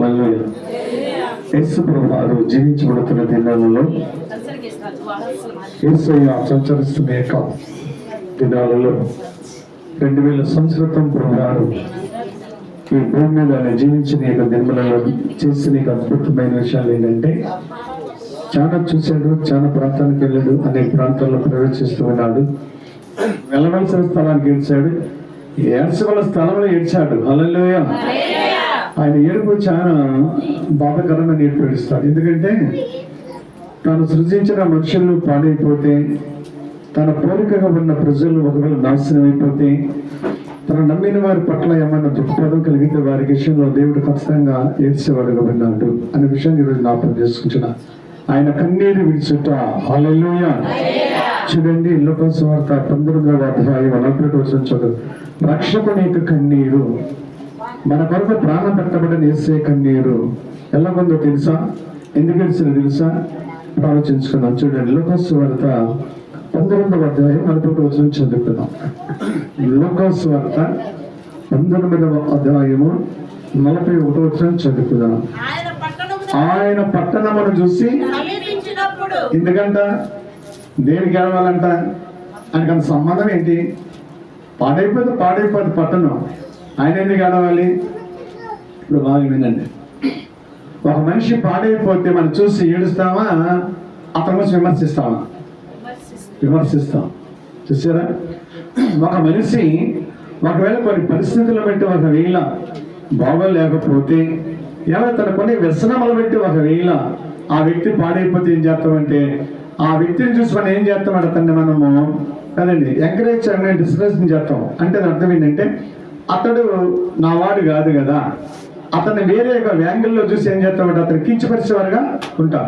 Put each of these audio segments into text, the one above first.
హల్లెలూయా. యేసు ప్రభువారు జీవించబడుతున్న దినాలలో యేసయ్య సంచరిస్తున్న యొక్క దినాలలో 2000 సంవత్సరం ప్రభువారు ఈ భూమి మీద ఆయన జీవించిన యొక్క దినములలో చేసిన అద్భుతమైన విషయాలు ఏంటంటే, చాలా చూశాడు, చాలా ప్రాంతానికి వెళ్ళాడు, అనేక ప్రాంతాల్లో ప్రవేశిస్తూ ఉన్నాడు. వెళ్ళవలసిన స్థలానికి ఏడ్చాడు, ఏడ్చవల స్థలంలో ఏడ్చాడు. హల్లెలూయా. ఆయన ఏడుపు చాలా బాధకరమైన ఏడుపు ఏడుస్తాడు. ఎందుకంటే తాను సృజించిన మనుషులు పాడైపోతే, తన పోలికగా ఉన్న ప్రజలు ఒకవేళ నాశనం అయిపోతే, తన నమ్మిన వారి పట్ల ఏమైనా దుఃఖపదం కలిగితే వారి విషయంలో దేవుడు ఖచ్చితంగా ఏడ్చేవాడుగా ఉన్నాడు అనే విషయాన్ని ఈరోజు జ్ఞాపకం చేసుకుంటున్నా. ఆయన కన్నీరు విడిచుట. హల్లెలూయా. చూడండి, లూకా సువార్త 19వ అధ్యాయం 41వ వచనం చదువు. రక్షకుని యొక్క కన్నీరు, మన కొరకు ప్రాణం పెట్టబడిన యేసే కన్నీరు ఎలా ఉందో తెలుసా? ఎందుకు తెలిసిన తెలుసా? ఆలోచించుకున్నాం. చూడండి, లూకా సువార్త 19వ అధ్యాయం 41వ వచనం చదువుకున్నాం. లూకా సువార్త 19వ అధ్యాయము 41వ వచనం చదువుకున్నాం. ఆయన పట్టణమును చూసి, ఎందుకంట దేనికి ఏడవాలంట? ఆయనకు సంబంధం ఏంటి? పాడైపోతే పట్టణం, ఆయన ఎందుకు ఏడవాలి? ఇప్పుడు బాగా వినండి, ఒక మనిషి పాడైపోతే మనం చూసి ఏడుస్తామా, అతని కోసం విమర్శిస్తాం. చూసారా? ఒక మనిషి ఒకవేళ కొన్ని పరిస్థితులు బట్టి ఒకవేళ బాగోలేకపోతే, ఎవరు తన కొన్ని వ్యసనములు బట్టి ఒకవేళ ఆ వ్యక్తి పాడైపోతే ఏం చేస్తామంటే, ఆ వ్యక్తిని చూసి మనం ఏం చేస్తామంటే అతన్ని మనము కదండి ఎంకరేజ్ చేయడం, డిస్కరేజ్ చేస్తాం. అంటే దాని అర్థం ఏంటంటే, అతడు నా వాడు కాదు కదా, అతన్ని వేరే ఒక యాంగిల్లో చూసి ఏం చేస్తామంటే అతను కించపరిచేవారుగా ఉంటాం.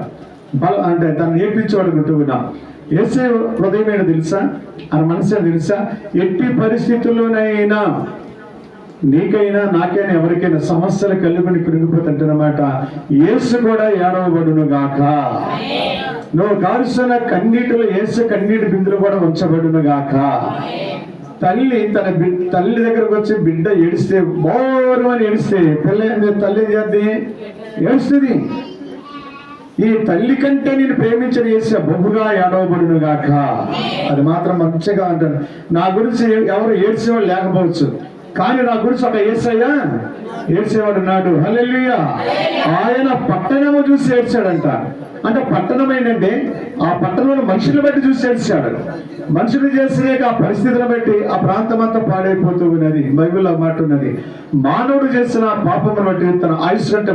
అంటే తను ఏడ్పించేవాడు ఉంటూ ఉన్నాం. యేసే హృదయం ఏంటో తెలుసా? ఆయన మనసు తెలుసా? ఎట్టి పరిస్థితుల్లోనైనా నీకైనా నాకైనా ఎవరికైనా సమస్యలు కలుగుని కృంగిపోతుంటన్నమాట. యేసు కూడా ఏడవబడును గాక. నువ్వు కాల్సిన కన్నీటిలో యేసు కన్నీటి బిందులు కూడా ఉంచబడును గాక. తల్లి తన తల్లి దగ్గరకు వచ్చి బిడ్డ ఏడిస్తే, బోరు అని ఏడిస్తే తల్లి చేద్ది ఏడుస్తుంది. ఈ తల్లి కంటే నేను ప్రేమించిన యేసు బహుగా ఏడవబడును గాక. అది మాత్రం మంచిగా అంటారు. నా గురించి ఎవరు ఏడ్చేవాళ్ళు లేకపోవచ్చు, కానీ నా గురించి ఒక యేసయ్య ఏడ్చేవాడు ఉన్నాడు. హల్లెలూయా. ఆయన పట్టణము చూసి ఏడ్చాడంట. అంటే పట్టణం ఏంటంటే ఆ పట్టణంలో మనుషులు బట్టి చూసి ఏడ్చాడు. మనుషులు చేసే ఆ పరిస్థితులను బట్టి ఆ ప్రాంతం అంతా పాడైపోతూ ఉన్నది. బైబిల్లో మాట ఉన్నది, మానవుడు చేసిన పాపమును బట్టి తన ఆయుష్